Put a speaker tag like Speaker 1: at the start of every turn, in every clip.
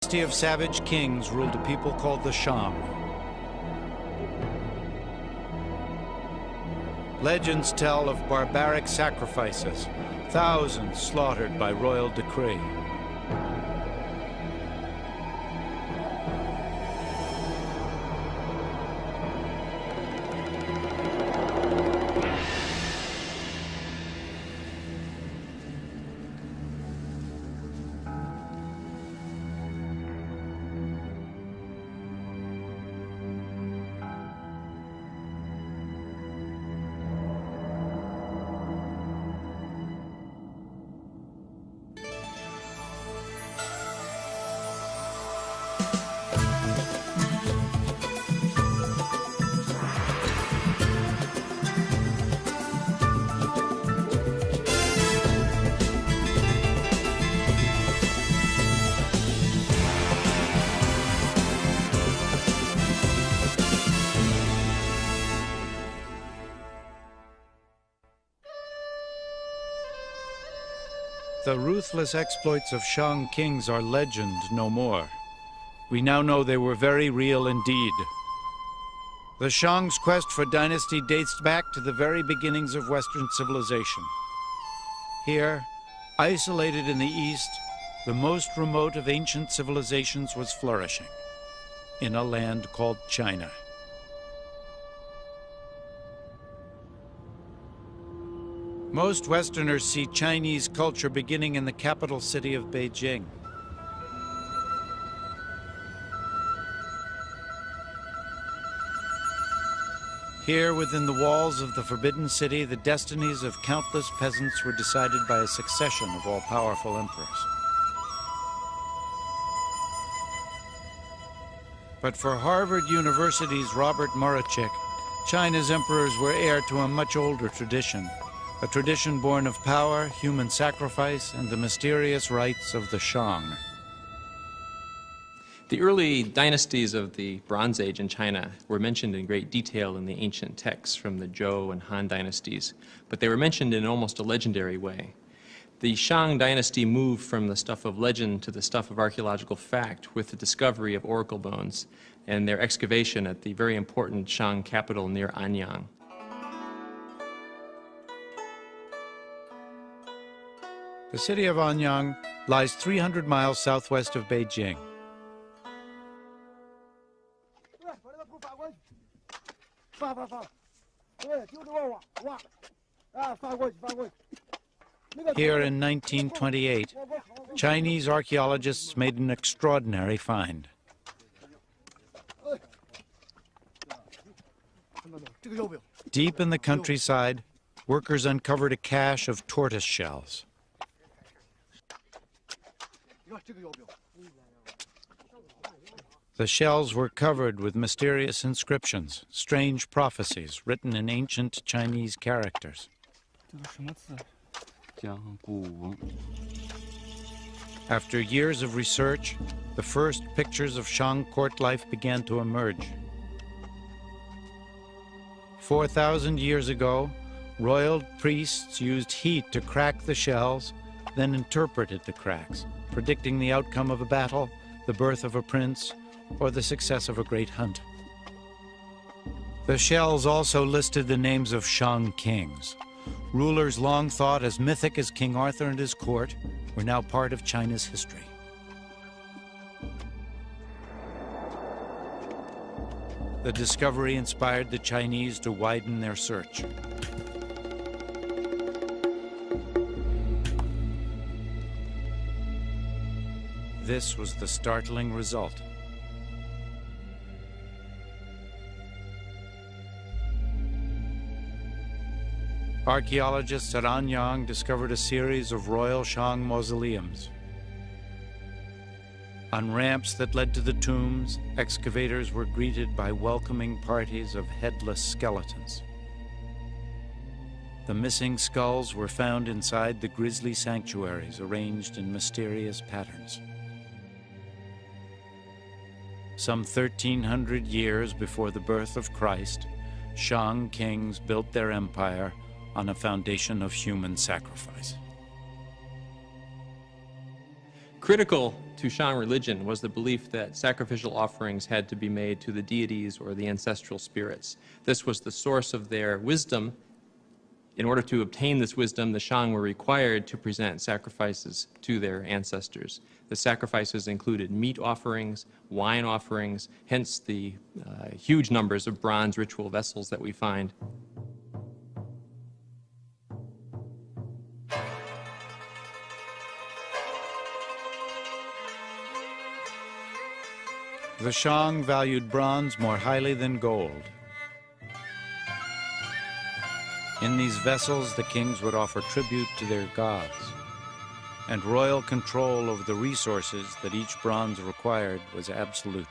Speaker 1: Dynasty of savage kings ruled a people called the Shang. Legends tell of barbaric sacrifices, thousands slaughtered by royal decree. The ruthless exploits of Shang kings are legend no more. We now know they were very real indeed. The Shang's quest for dynasty dates back to the very beginnings of Western civilization. Here, isolated in the East, the most remote of ancient civilizations was flourishing, in a land called China. Most Westerners see Chinese culture beginning in the capital city of Beijing. Here, within the walls of the Forbidden City, the destinies of countless peasants were decided by a succession of all-powerful emperors. But for Harvard University's Robert Murachik, China's emperors were heir to a much older tradition. A tradition born of power, human sacrifice, and the mysterious rites of the Shang.
Speaker 2: The early dynasties of the Bronze Age in China were mentioned in great detail in the ancient texts from the Zhou and Han dynasties, but they were mentioned in almost a legendary way. The Shang dynasty moved from the stuff of legend to the stuff of archaeological fact with the discovery of oracle bones and their excavation at the very important Shang capital near Anyang.
Speaker 1: The city of Anyang lies 300 miles southwest of Beijing. Here in 1928, Chinese archaeologists made an extraordinary find. Deep in the countryside, workers uncovered a cache of tortoise shells. The shells were covered with mysterious inscriptions, strange prophecies written in ancient Chinese characters. After years of research, the first pictures of Shang court life began to emerge. 4,000 years ago, royal priests used heat to crack the shells, then interpreted the cracks, predicting the outcome of a battle, the birth of a prince, or the success of a great hunt. The shells also listed the names of Shang kings. Rulers long thought as mythic as King Arthur and his court were now part of China's history. The discovery inspired the Chinese to widen their search. This was the startling result. Archaeologists at Anyang discovered a series of royal Shang mausoleums. On ramps that led to the tombs, excavators were greeted by welcoming parties of headless skeletons. The missing skulls were found inside the grisly sanctuaries arranged in mysterious patterns. Some 1,300 years before the birth of Christ, Shang kings built their empire on a foundation of human sacrifice.
Speaker 2: Critical to Shang religion was the belief that sacrificial offerings had to be made to the deities or the ancestral spirits. This was the source of their wisdom. In order to obtain this wisdom, the Shang were required to present sacrifices to their ancestors. The sacrifices included meat offerings, wine offerings, hence the huge numbers of bronze ritual vessels that we find.
Speaker 1: The Shang valued bronze more highly than gold. In these vessels, the kings would offer tribute to their gods, and royal control over the resources that each bronze required was absolute.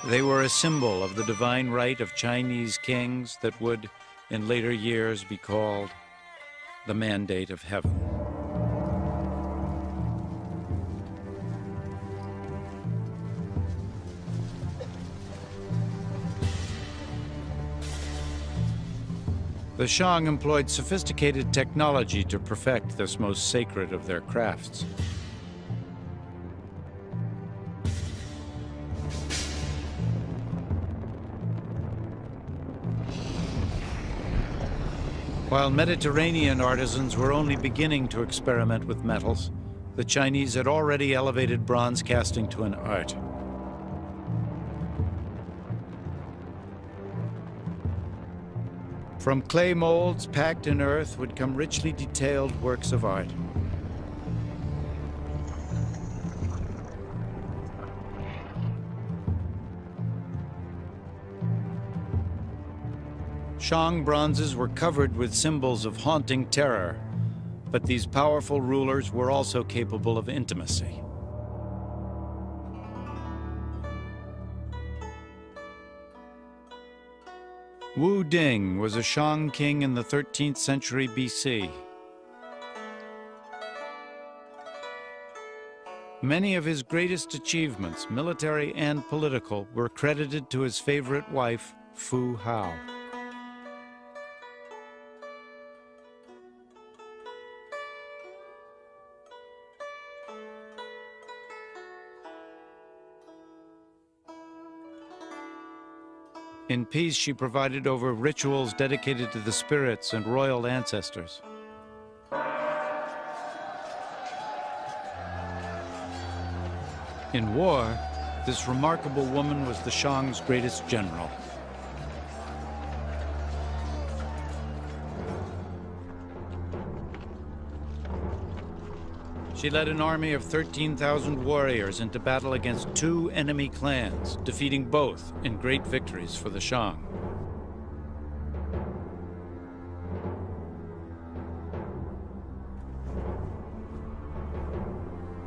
Speaker 1: They were a symbol of the divine right of Chinese kings that would, in later years, be called the mandate of heaven. The Shang employed sophisticated technology to perfect this most sacred of their crafts. While Mediterranean artisans were only beginning to experiment with metals, the Chinese had already elevated bronze casting to an art. From clay molds packed in earth would come richly detailed works of art. Shang bronzes were covered with symbols of haunting terror, but these powerful rulers were also capable of intimacy. Wu Ding was a Shang king in the 13th century BC. Many of his greatest achievements, military and political, were credited to his favorite wife, Fu Hao. In peace, she provided over rituals dedicated to the spirits and royal ancestors. In war, this remarkable woman was the Shang's greatest general. She led an army of 13,000 warriors into battle against 2 enemy clans, defeating both in great victories for the Shang.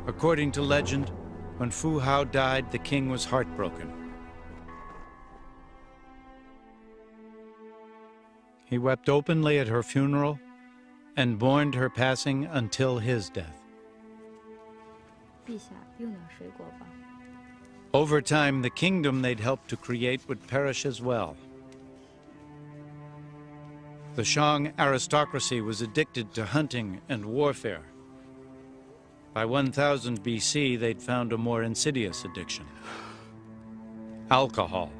Speaker 1: According to legend, when Fu Hao died, the king was heartbroken. He wept openly at her funeral and mourned her passing until his death. Over time, the kingdom they'd helped to create would perish as well. The Shang aristocracy was addicted to hunting and warfare. By 1000 BC, they'd found a more insidious addiction: alcohol.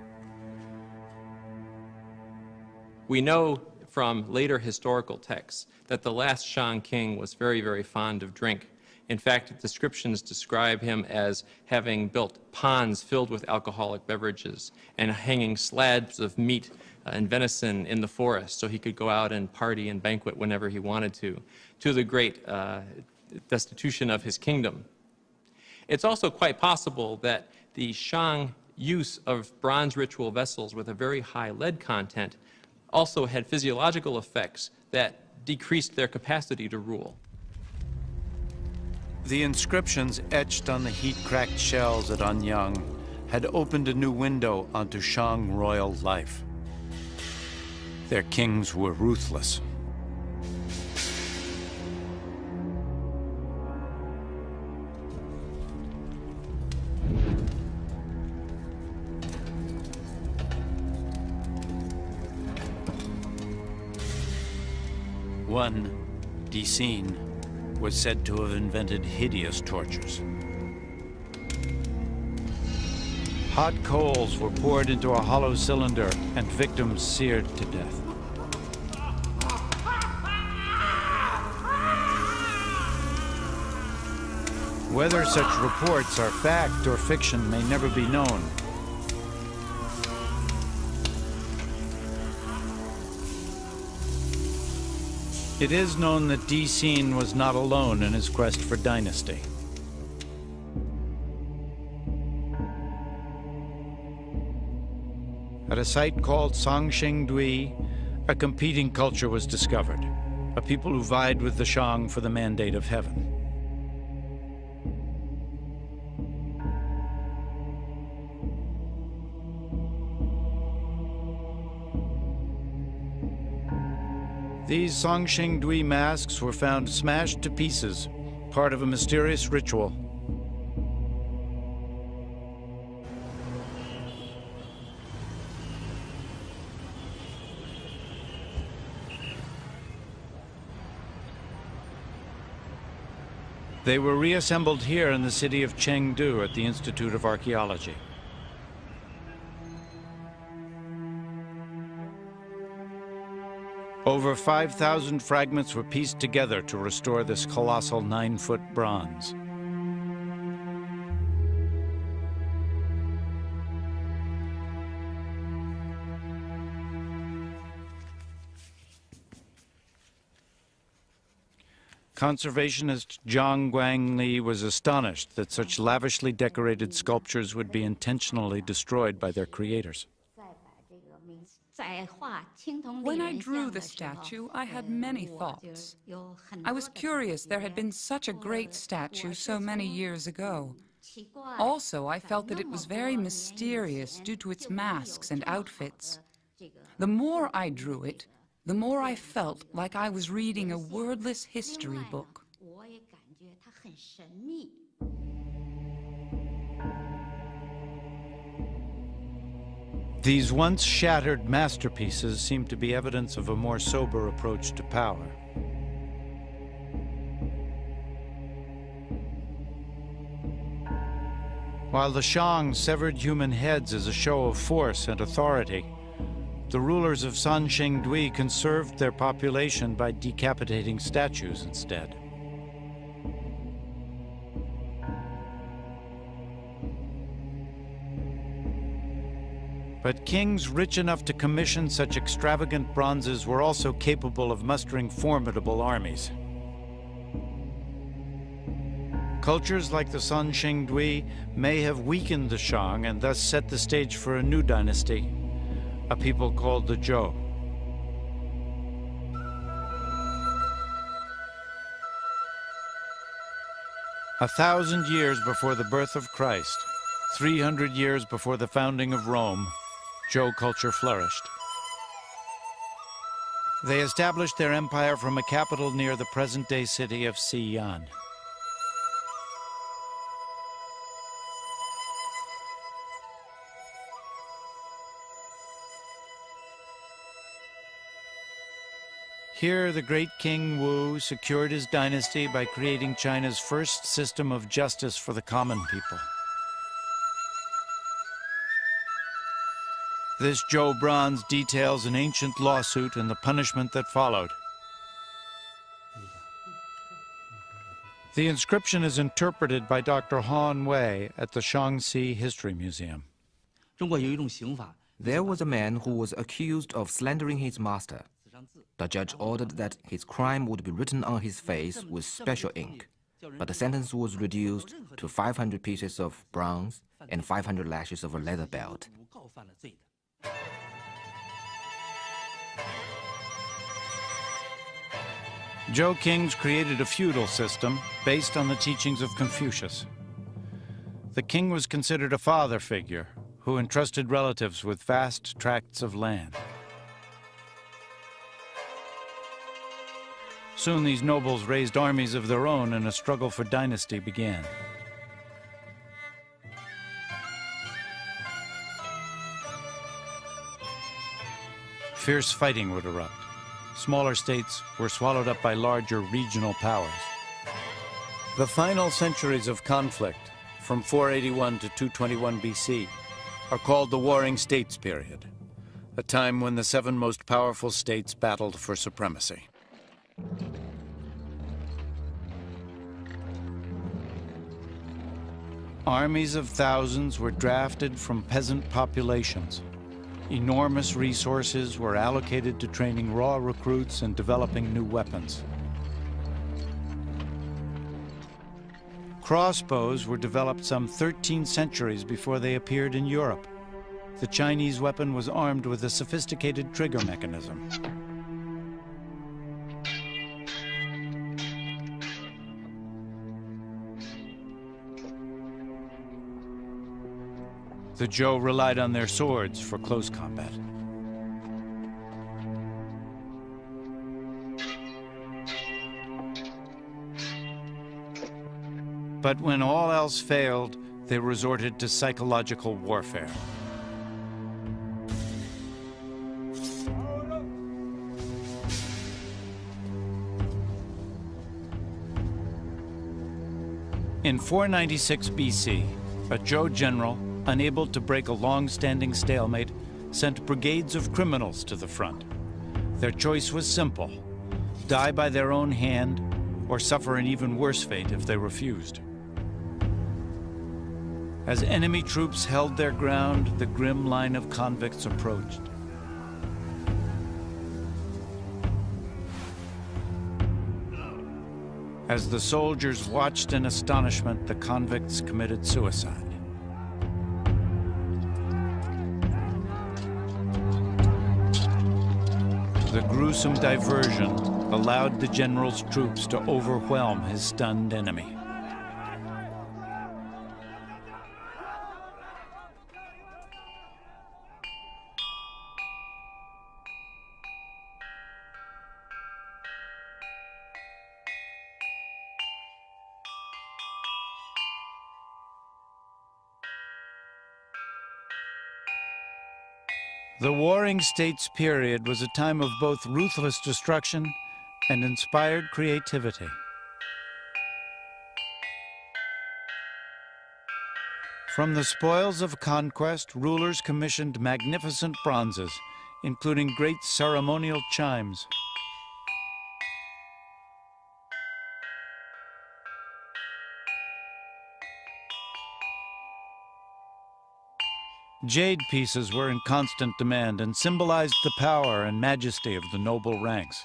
Speaker 2: We know from later historical texts that the last Shang king was very, very fond of drink. In fact, descriptions describe him as having built ponds filled with alcoholic beverages and hanging slabs of meat and venison in the forest so he could go out and party and banquet whenever he wanted to the great destitution of his kingdom. It's also quite possible that the Shang use of bronze ritual vessels with a very high lead content also had physiological effects that decreased their capacity to rule.
Speaker 1: The inscriptions etched on the heat-cracked shells at Anyang had opened a new window onto Shang royal life. Their kings were ruthless. One, Di Xin, was said to have invented hideous tortures. Hot coals were poured into a hollow cylinder and victims seared to death. Whether such reports are fact or fiction may never be known. It is known that Di Xin was not alone in his quest for dynasty. At a site called Sangxingdui, a competing culture was discovered, a people who vied with the Shang for the mandate of heaven. These Sangxingdui masks were found smashed to pieces, part of a mysterious ritual. They were reassembled here in the city of Chengdu at the Institute of Archaeology. Over 5,000 fragments were pieced together to restore this colossal 9-foot bronze. Conservationist Zhang Guangli was astonished that such lavishly decorated sculptures would be intentionally destroyed by their creators.
Speaker 3: When I drew the statue, I had many thoughts. I was curious there had been such a great statue so many years ago. Also, I felt that it was very mysterious due to its masks and outfits. The more I drew it, the more I felt like I was reading a wordless history book.
Speaker 1: These once shattered masterpieces seem to be evidence of a more sober approach to power. While the Shang severed human heads as a show of force and authority, the rulers of Sangxingdui conserved their population by decapitating statues instead. But kings rich enough to commission such extravagant bronzes were also capable of mustering formidable armies. Cultures like the Sangxingdui may have weakened the Shang and thus set the stage for a new dynasty, a people called the Zhou. A 1,000 years before the birth of Christ, 300 years before the founding of Rome, Zhou culture flourished. They established their empire from a capital near the present-day city of Xi'an. Here, the great King Wu secured his dynasty by creating China's first system of justice for the common people. This Zhou bronze details an ancient lawsuit and the punishment that followed. The inscription is interpreted by Dr. Han Wei at the Shaanxi History Museum.
Speaker 4: There was a man who was accused of slandering his master. The judge ordered that his crime would be written on his face with special ink, but the sentence was reduced to 500 pieces of bronze and 500 lashes of a leather belt.
Speaker 1: Zhou kings created a feudal system based on the teachings of Confucius. The king was considered a father figure who entrusted relatives with vast tracts of land. Soon these nobles raised armies of their own and a struggle for dynasty began. Fierce fighting would erupt. Smaller states were swallowed up by larger regional powers. The final centuries of conflict, from 481 to 221 BC, are called the Warring States period, a time when the 7 most powerful states battled for supremacy. Armies of thousands were drafted from peasant populations. Enormous resources were allocated to training raw recruits and developing new weapons. Crossbows were developed some 13 centuries before they appeared in Europe. The Chinese weapon was armed with a sophisticated trigger mechanism. The Zhou relied on their swords for close combat. But when all else failed, they resorted to psychological warfare. In 496 BC, a Zhou general, unable to break a long-standing stalemate, sent brigades of criminals to the front. Their choice was simple: die by their own hand, or suffer an even worse fate if they refused. As enemy troops held their ground, the grim line of convicts approached. As the soldiers watched in astonishment, the convicts committed suicide. The gruesome diversion allowed the general's troops to overwhelm his stunned enemy. The Warring States period was a time of both ruthless destruction and inspired creativity. From the spoils of conquest, rulers commissioned magnificent bronzes, including great ceremonial chimes. Jade pieces were in constant demand and symbolized the power and majesty of the noble ranks.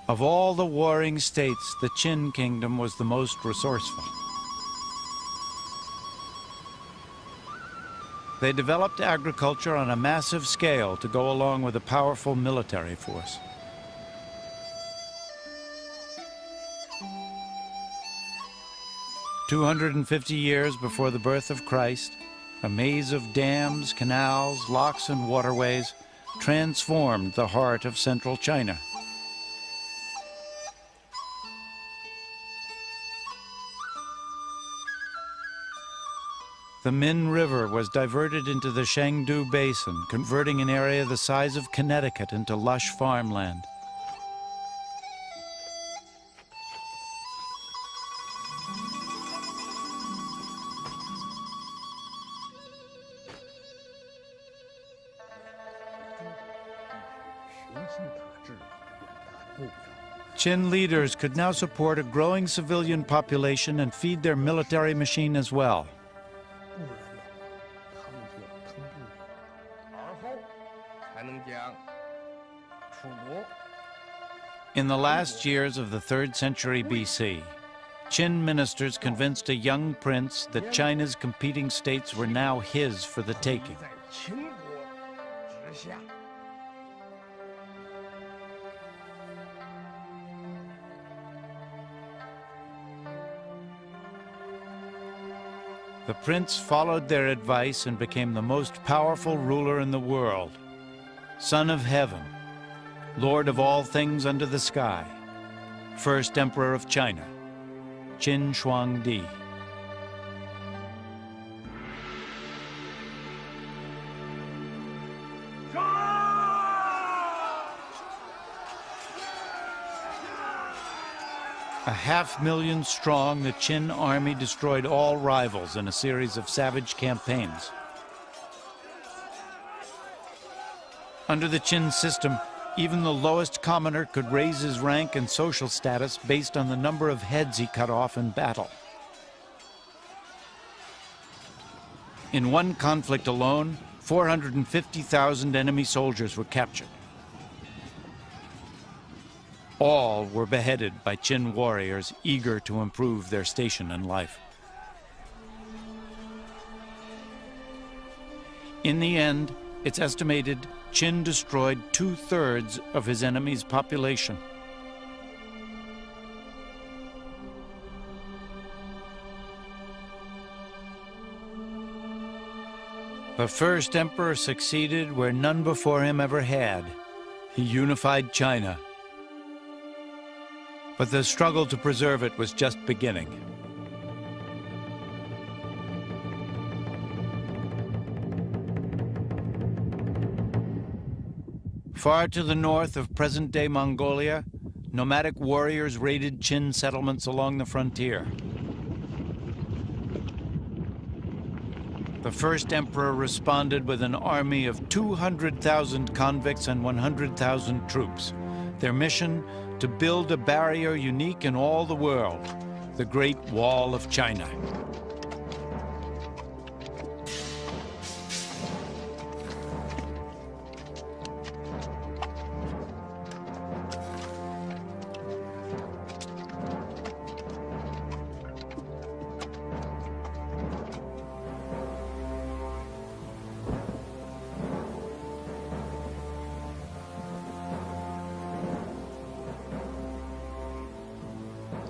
Speaker 1: Of all the warring states, the Qin kingdom was the most resourceful. They developed agriculture on a massive scale to go along with a powerful military force. "250 years before the birth of Christ, a maze of dams, canals, locks, and waterways transformed the heart of central China. The Min River was diverted into the Shangdu Basin, converting an area the size of Connecticut into lush farmland. Qin leaders could now support a growing civilian population and feed their military machine as well. In the last years of the 3rd century BC, Qin ministers convinced a young prince that China's competing states were now his for the taking. The prince followed their advice and became the most powerful ruler in the world. Son of Heaven, Lord of all things under the sky, first Emperor of China, Qin Huangdi. A 500,000 strong, the Qin army destroyed all rivals in a series of savage campaigns. Under the Qin system, even the lowest commoner could raise his rank and social status based on the number of heads he cut off in battle. In one conflict alone, 450,000 enemy soldiers were captured. All were beheaded by Qin warriors eager to improve their station in life. In the end, it's estimated Qin destroyed 2/3 of his enemy's population. The first emperor succeeded where none before him ever had. He unified China. But the struggle to preserve it was just beginning. Far to the north of present-day Mongolia, nomadic warriors raided Qin settlements along the frontier. The first emperor responded with an army of 200,000 convicts and 100,000 troops. Their mission, to build a barrier unique in all the world, the Great Wall of China.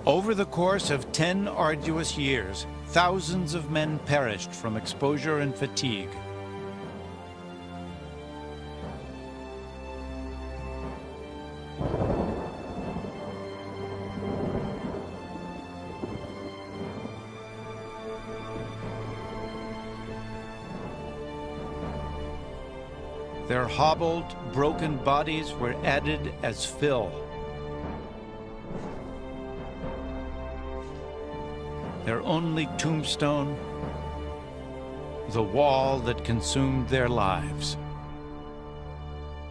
Speaker 1: Over the course of 10 arduous years, thousands of men perished from exposure and fatigue. Their hobbled, broken bodies were added as fill. Their only tombstone, the wall that consumed their lives.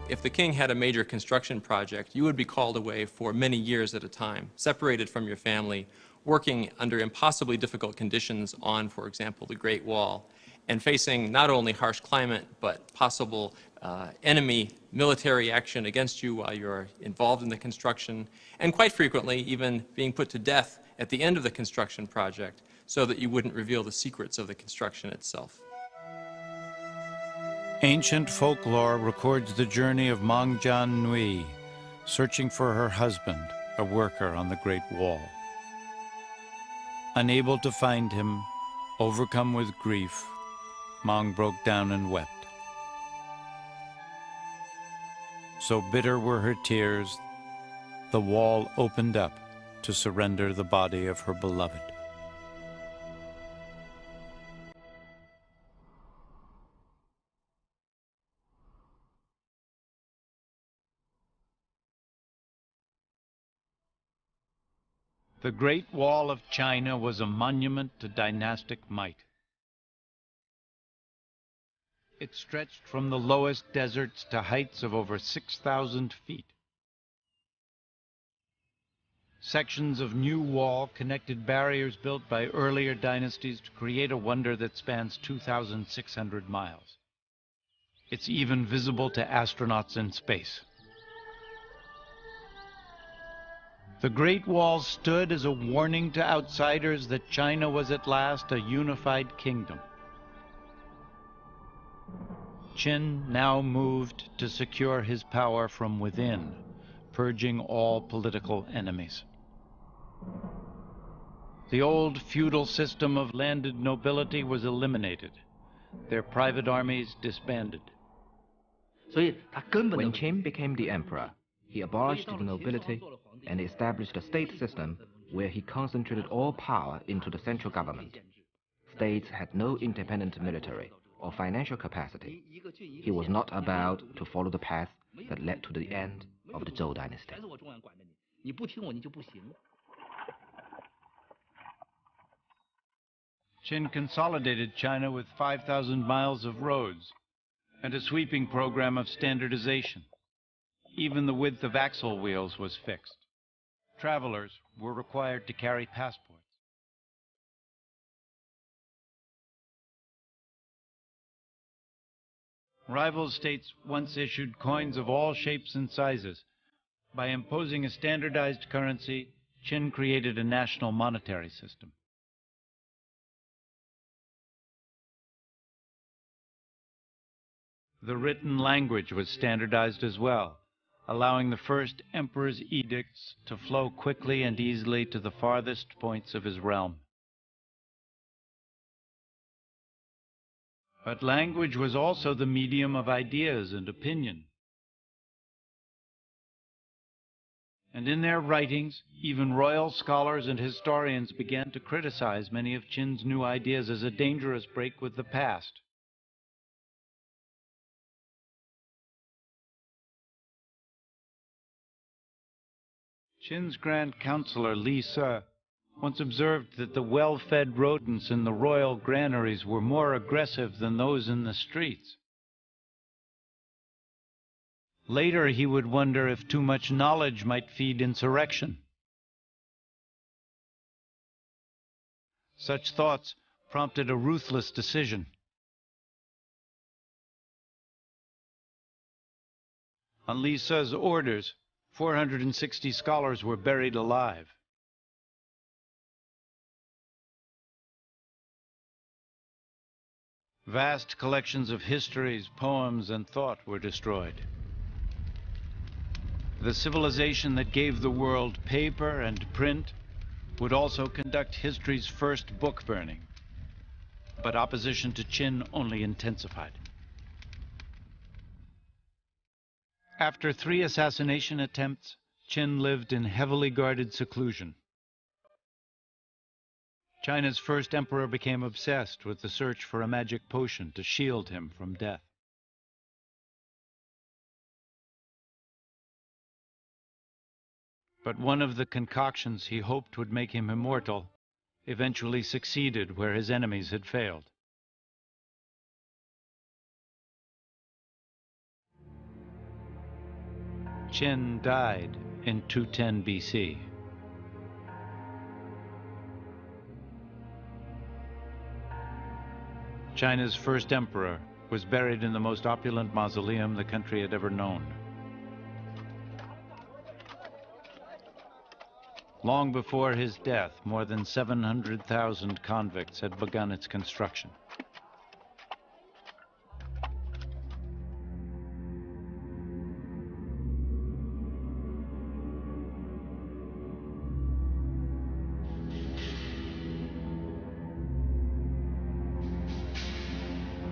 Speaker 2: If the king had a major construction project, you would be called away for many years at a time, separated from your family, working under impossibly difficult conditions on, for example, the Great Wall, and facing not only harsh climate, but possible enemy military action against you while you're involved in the construction, and quite frequently even being put to death at the end of the construction project so that you wouldn't reveal the secrets of the construction itself.
Speaker 1: Ancient folklore records the journey of Mong Jian Nui, searching for her husband, a worker on the Great Wall. Unable to find him, overcome with grief, Mong broke down and wept. So bitter were her tears, the wall opened up to surrender the body of her beloved. The Great Wall of China was a monument to dynastic might. It stretched from the lowest deserts to heights of over 6,000 feet. Sections of new wall connected barriers built by earlier dynasties to create a wonder that spans 2,600 miles. It's even visible to astronauts in space. The Great Wall stood as a warning to outsiders that China was at last a unified kingdom. Qin now moved to secure his power from within, purging all political enemies. The old feudal system of landed nobility was eliminated, their private armies disbanded.
Speaker 4: When Qin became the emperor, He abolished the nobility and established a state system where he concentrated all power into the central government. States had no independent military or financial capacity. He was not about to follow the path that led to the end of the Zhou dynasty.
Speaker 1: Qin consolidated China with 5,000 miles of roads and a sweeping program of standardization. Even the width of axle wheels was fixed. Travelers were required to carry passports. Rival states once issued coins of all shapes and sizes. By imposing a standardized currency, Qin created a national monetary system. The written language was standardized as well, allowing the first emperor's edicts to flow quickly and easily to the farthest points of his realm. But language was also the medium of ideas and opinion. And in their writings, even royal scholars and historians began to criticize many of Qin's new ideas as a dangerous break with the past. Qin's Grand Counselor Li Se once observed that the well-fed rodents in the royal granaries were more aggressive than those in the streets. Later, he would wonder if too much knowledge might feed insurrection. Such thoughts prompted a ruthless decision. On Li Se's orders, 460 scholars were buried alive. Vast collections of histories, poems, and thought were destroyed. The civilization that gave the world paper and print would also conduct history's first book burning. But opposition to Qin only intensified. After 3 assassination attempts, Qin lived in heavily guarded seclusion. China's first emperor became obsessed with the search for a magic potion to shield him from death. But one of the concoctions he hoped would make him immortal eventually succeeded where his enemies had failed. Qin died in 210 BC. China's first emperor was buried in the most opulent mausoleum the country had ever known. Long before his death, more than 700,000 convicts had begun its construction.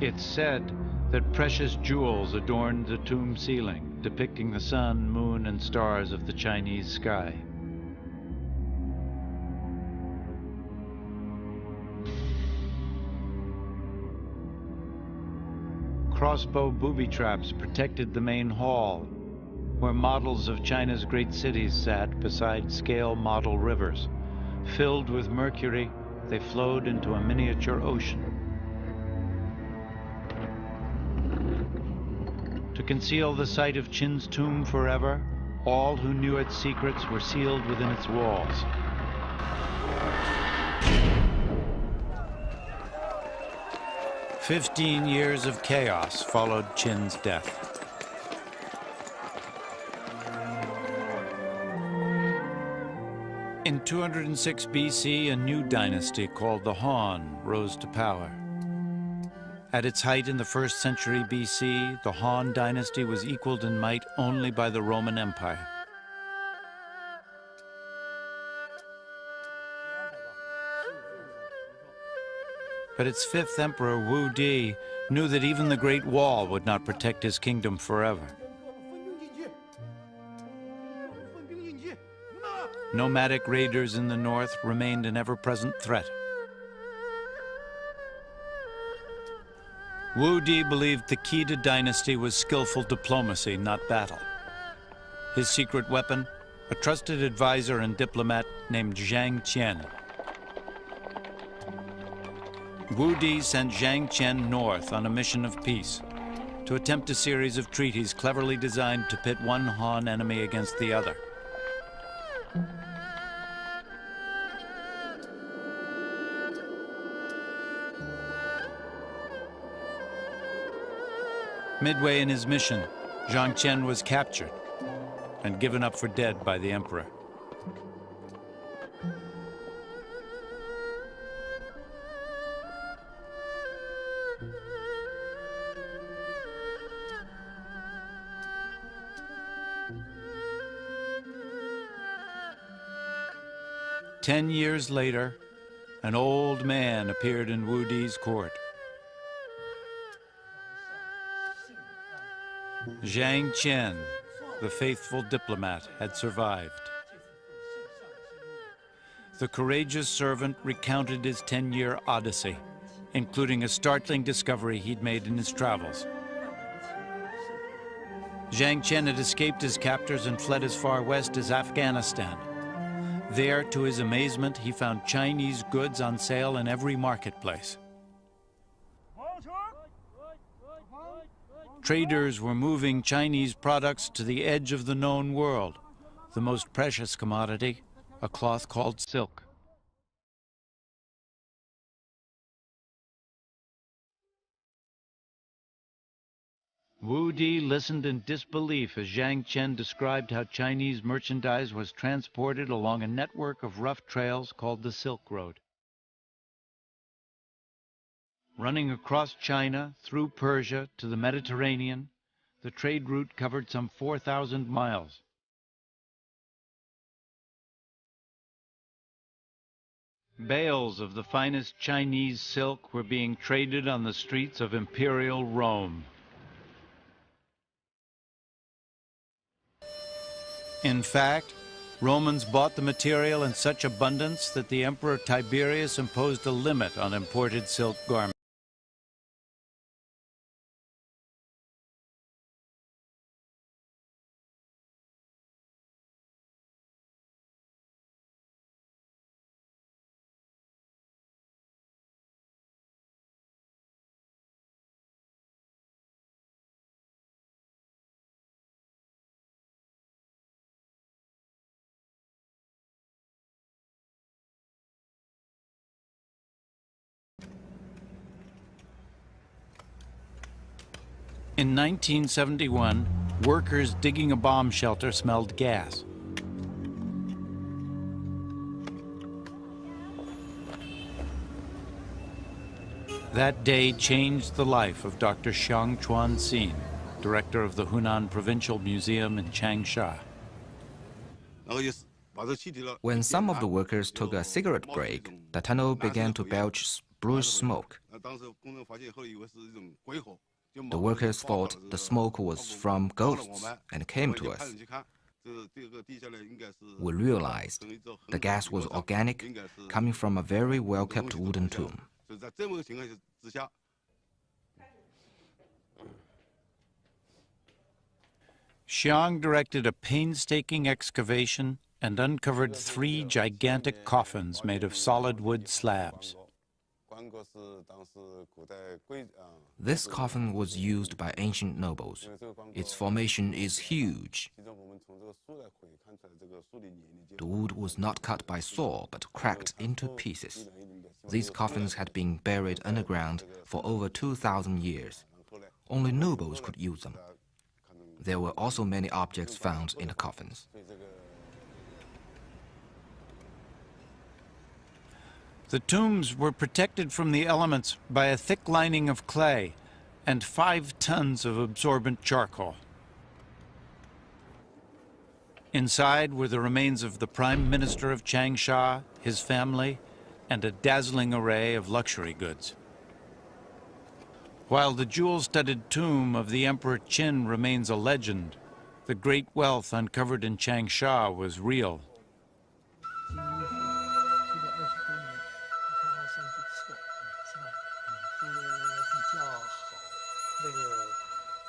Speaker 1: It's said that precious jewels adorned the tomb ceiling, depicting the sun, moon, and stars of the Chinese sky. Crossbow booby traps protected the main hall, where models of China's great cities sat beside scale model rivers. Filled with mercury, they flowed into a miniature ocean. To conceal the site of Qin's tomb forever, all who knew its secrets were sealed within its walls. "15 years of chaos followed Qin's death. In 206 BC, a new dynasty called the Han rose to power. At its height in the 1st century BC, the Han dynasty was equaled in might only by the Roman Empire. But its 5th emperor, Wu Di, knew that even the Great Wall would not protect his kingdom forever. Nomadic raiders in the north remained an ever-present threat. Wu Di believed the key to dynasty was skillful diplomacy, not battle. His secret weapon, a trusted advisor and diplomat named Zhang Qian. Wu Di sent Zhang Qian north on a mission of peace to attempt a series of treaties cleverly designed to pit one Han enemy against the other. Midway in his mission, Zhang Qian was captured and given up for dead by the emperor. Ten years later, an old man appeared in Wu Di's court. Zhang Qian, the faithful diplomat, had survived. The courageous servant recounted his 10-year odyssey, including a startling discovery he'd made in his travels. Zhang Qian had escaped his captors and fled as far west as Afghanistan. There, to his amazement, he found Chinese goods on sale in every marketplace. Traders were moving Chinese products to the edge of the known world, the most precious commodity, a cloth called silk. Wu Di listened in disbelief as Zhang Qian described how Chinese merchandise was transported along a network of rough trails called the Silk Road. Running across China, through Persia to the Mediterranean, the trade route covered some 4,000 miles. Bales of the finest Chinese silk were being traded on the streets of imperial Rome. In fact, Romans bought the material in such abundance that the Emperor Tiberius imposed a limit on imported silk garments. In 1971, workers digging a bomb shelter smelled gas. That day changed the life of Dr. Xiang Chuan-xin, director of the Hunan Provincial Museum in Changsha.
Speaker 4: When some of the workers took a cigarette break, the tunnel began to belch bluish smoke. The workers thought the smoke was from ghosts and came to us. We realized the gas was organic, coming from a very well-kept wooden tomb.
Speaker 1: Xiang directed a painstaking excavation and uncovered 3 gigantic coffins made of solid wood slabs.
Speaker 4: This coffin was used by ancient nobles. Its formation is huge. The wood was not cut by saw, but cracked into pieces. These coffins had been buried underground for over 2,000 years. Only nobles could use them. There were also many objects found in the coffins.
Speaker 1: The tombs were protected from the elements by a thick lining of clay and 5 tons of absorbent charcoal. Inside were the remains of the Prime Minister of Changsha, his family, and a dazzling array of luxury goods. While the jewel-studded tomb of the Emperor Qin remains a legend, The great wealth uncovered in Changsha was real.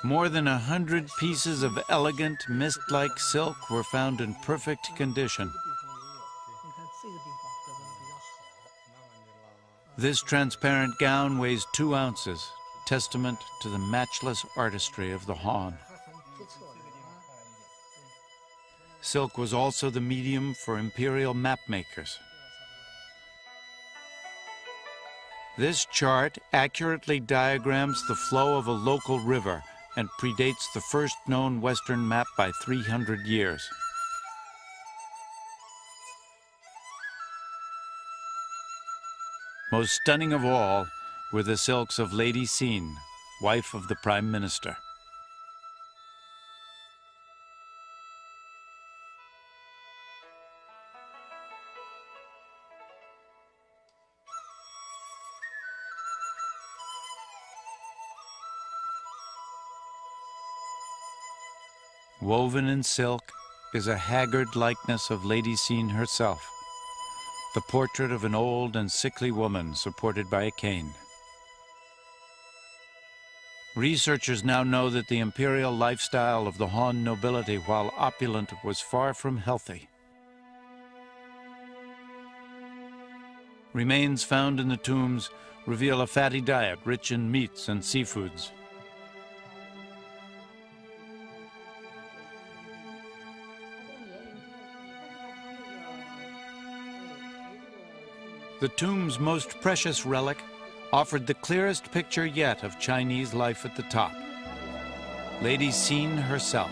Speaker 1: More than 100 pieces of elegant, mist-like silk were found in perfect condition. This transparent gown weighs 2 ounces, testament to the matchless artistry of the Han. Silk was also the medium for imperial map makers. This chart accurately diagrams the flow of a local river and predates the first known Western map by 300 years. Most stunning of all were the silks of Lady Xin, wife of the Prime Minister. Woven in silk is a haggard likeness of Lady Xin herself, the portrait of an old and sickly woman supported by a cane. Researchers now know that the imperial lifestyle of the Han nobility, while opulent, was far from healthy. Remains found in the tombs reveal a fatty diet rich in meats and seafoods. The tomb's most precious relic offered the clearest picture yet of Chinese life at the top. Lady Xin herself.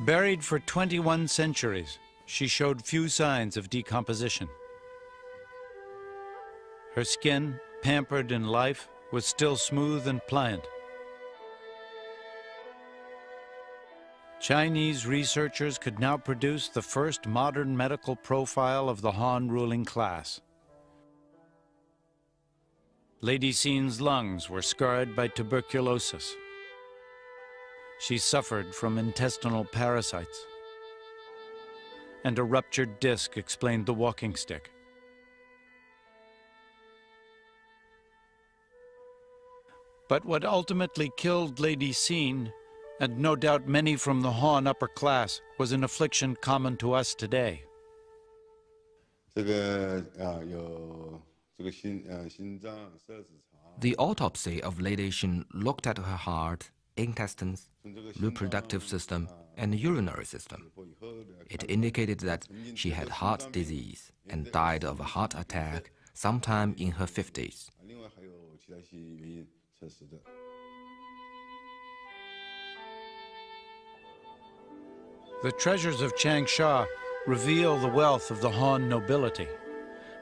Speaker 1: Buried for 21 centuries, she showed few signs of decomposition. Her skin, pampered in life, was still smooth and pliant. Chinese researchers could now produce the first modern medical profile of the Han ruling class. Lady Xin's lungs were scarred by tuberculosis. She suffered from intestinal parasites. And a ruptured disc explained the walking stick. But what ultimately killed Lady Xin, and no doubt many from the Han upper class, was an affliction common to us today.
Speaker 4: The autopsy of Lady Xin looked at her heart, intestines, reproductive system, and urinary system. It indicated that she had heart disease and died of a heart attack sometime in her 50s.
Speaker 1: The treasures of Changsha reveal the wealth of the Han nobility,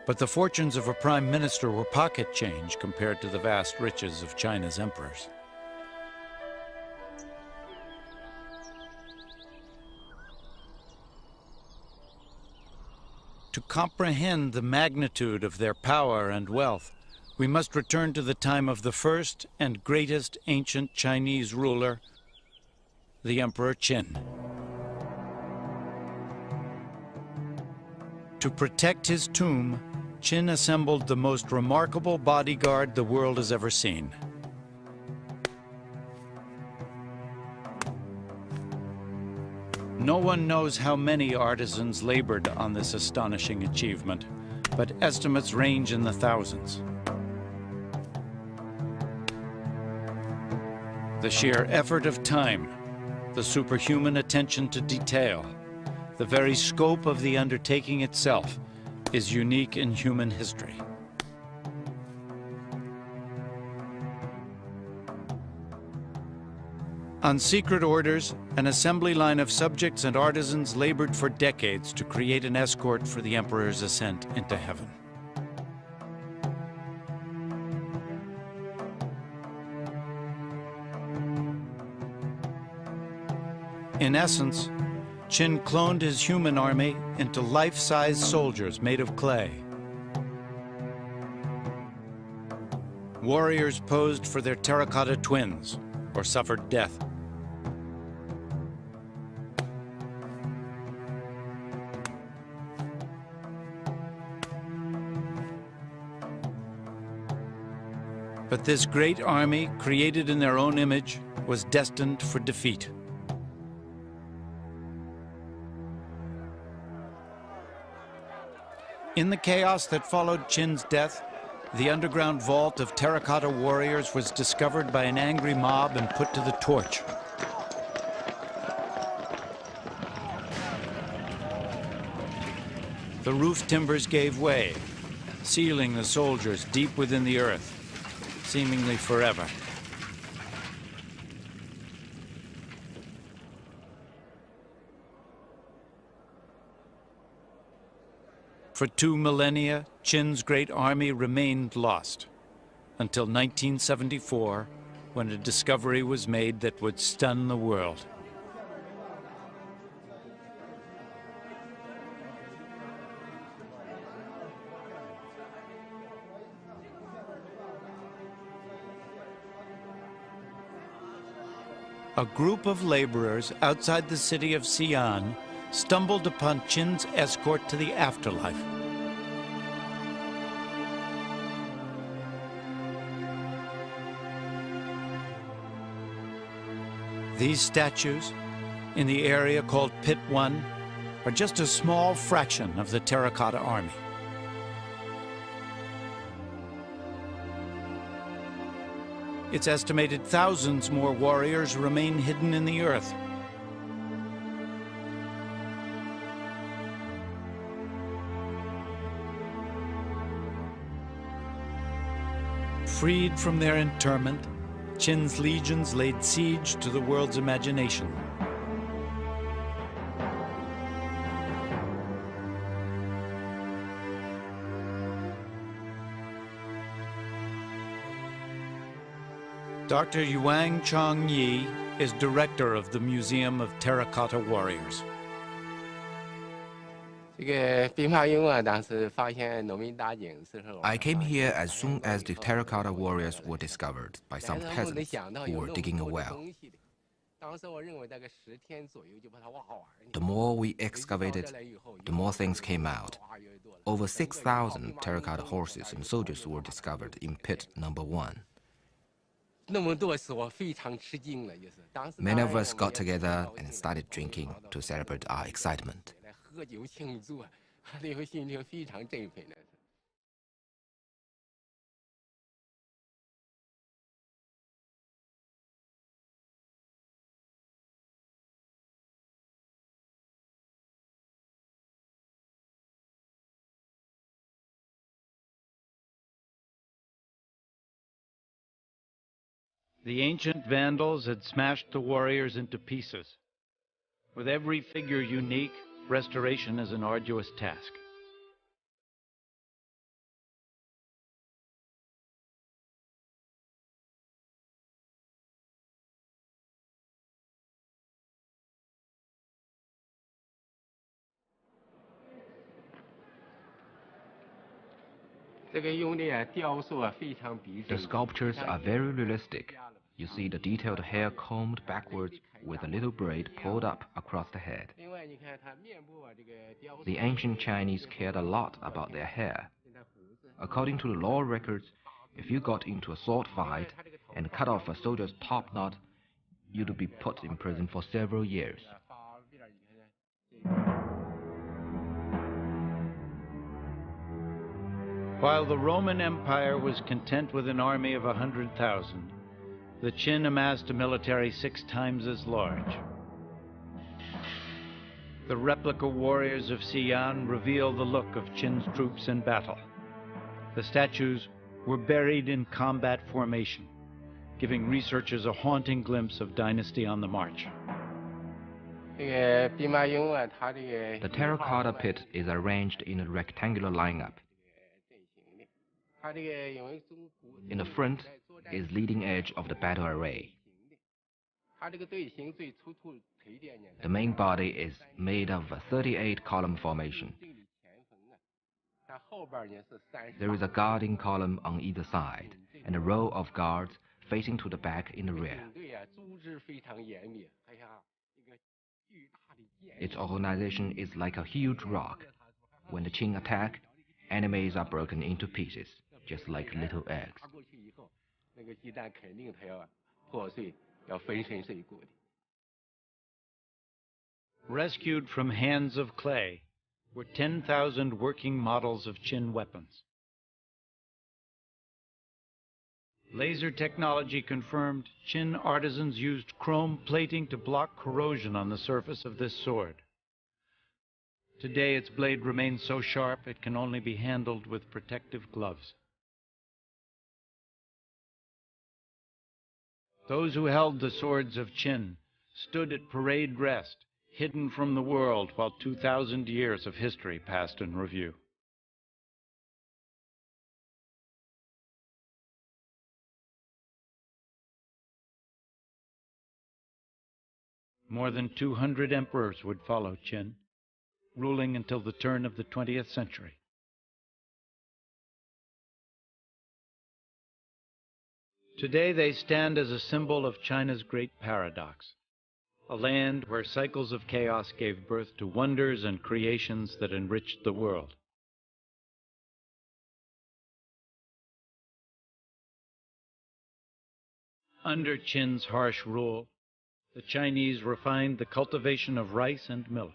Speaker 1: but the fortunes of a prime minister were pocket change compared to the vast riches of China's emperors. To comprehend the magnitude of their power and wealth, we must return to the time of the first and greatest ancient Chinese ruler, the Emperor Qin. To protect his tomb, Qin assembled the most remarkable bodyguard the world has ever seen. No one knows how many artisans labored on this astonishing achievement, but estimates range in the thousands. The sheer effort of time, the superhuman attention to detail, the very scope of the undertaking itself is unique in human history. On secret orders, an assembly line of subjects and artisans labored for decades to create an escort for the emperor's ascent into heaven. In essence, Qin cloned his human army into life-size soldiers made of clay. Warriors posed for their terracotta twins or suffered death. But this great army, created in their own image, was destined for defeat. In the chaos that followed Qin's death, the underground vault of terracotta warriors was discovered by an angry mob and put to the torch. The roof timbers gave way, sealing the soldiers deep within the earth, seemingly forever. For 2 millennia, Qin's great army remained lost, until 1974, when a discovery was made that would stun the world. A group of laborers outside the city of Xi'an stumbled upon Qin's escort to the afterlife. These statues, in the area called Pit 1, are just a small fraction of the terracotta army. It's estimated thousands more warriors remain hidden in the earth. Freed from their internment, Qin's legions laid siege to the world's imagination. Dr. Yuang Chongyi is director of the Museum of Terracotta Warriors.
Speaker 4: I came here as soon as the terracotta warriors were discovered by some peasants who were digging a well. The more we excavated, the more things came out. Over 6,000 terracotta horses and soldiers were discovered in pit number 1. Many of us got together and started drinking to celebrate our excitement.
Speaker 1: The ancient Vandals had smashed the warriors into pieces. With every figure unique, restoration is an arduous task.
Speaker 4: The sculptures are very realistic. You see the detailed hair combed backwards with a little braid pulled up across the head. The ancient Chinese cared a lot about their hair. According to the law records, if you got into a sword fight and cut off a soldier's top knot, you'd be put in prison for several years.
Speaker 1: While the Roman Empire was content with an army of 100,000, the Qin amassed a military 6 times as large. The replica warriors of Xi'an reveal the look of Qin's troops in battle. The statues were buried in combat formation, giving researchers a haunting glimpse of dynasty on the march.
Speaker 4: The terracotta pit is arranged in a rectangular lineup. In the front is leading edge of the battle array. The main body is made of a 38-column formation. There is a guarding column on either side, and a row of guards facing to the back in the rear. Its organization is like a huge rock. When the Qing attack, enemies are broken into pieces, just like little eggs.
Speaker 1: Rescued from hands of clay were 10,000 working models of Qin weapons. Laser technology confirmed Qin artisans used chrome plating to block corrosion on the surface of this sword. Today, its blade remains so sharp it can only be handled with protective gloves. Those who held the swords of Qin stood at parade rest, hidden from the world while 2,000 years of history passed in review. More than 200 emperors would follow Qin, ruling until the turn of the 20th century. Today they stand as a symbol of China's great paradox, a land where cycles of chaos gave birth to wonders and creations that enriched the world. Under Qin's harsh rule, the Chinese refined the cultivation of rice and millet,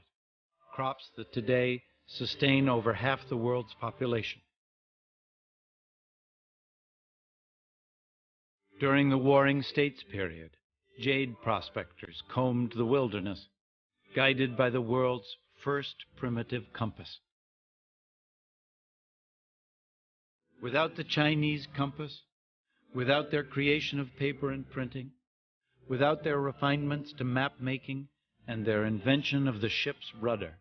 Speaker 1: crops that today sustain over half the world's population. During the Warring States period, jade prospectors combed the wilderness, guided by the world's first primitive compass. Without the Chinese compass, without their creation of paper and printing, without their refinements to map making and their invention of the ship's rudder,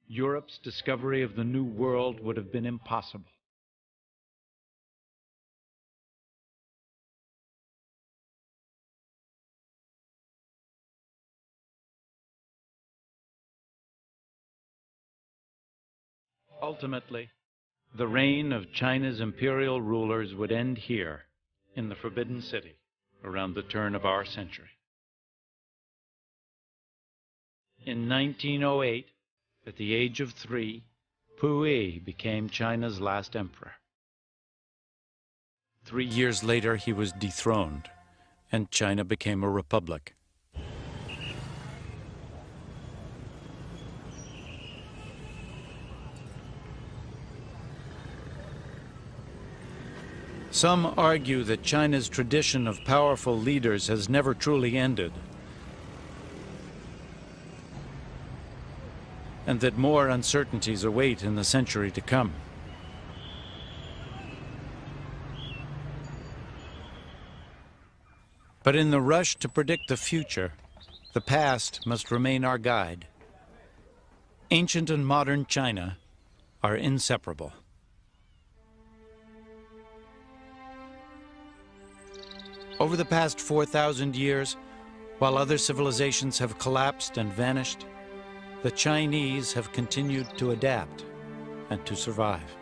Speaker 1: Europe's discovery of the New World would have been impossible. Ultimately, the reign of China's imperial rulers would end here, in the Forbidden City, around the turn of our century. In 1908, at the age of 3, Puyi became China's last emperor. 3 years later, he was dethroned, and China became a republic. Some argue that China's tradition of powerful leaders has never truly ended, and that more uncertainties await in the century to come. But in the rush to predict the future, the past must remain our guide. Ancient and modern China are inseparable. Over the past 4,000 years, while other civilizations have collapsed and vanished, the Chinese have continued to adapt and to survive.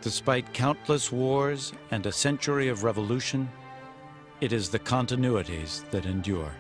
Speaker 1: Despite countless wars and a century of revolution, it is the continuities that endure.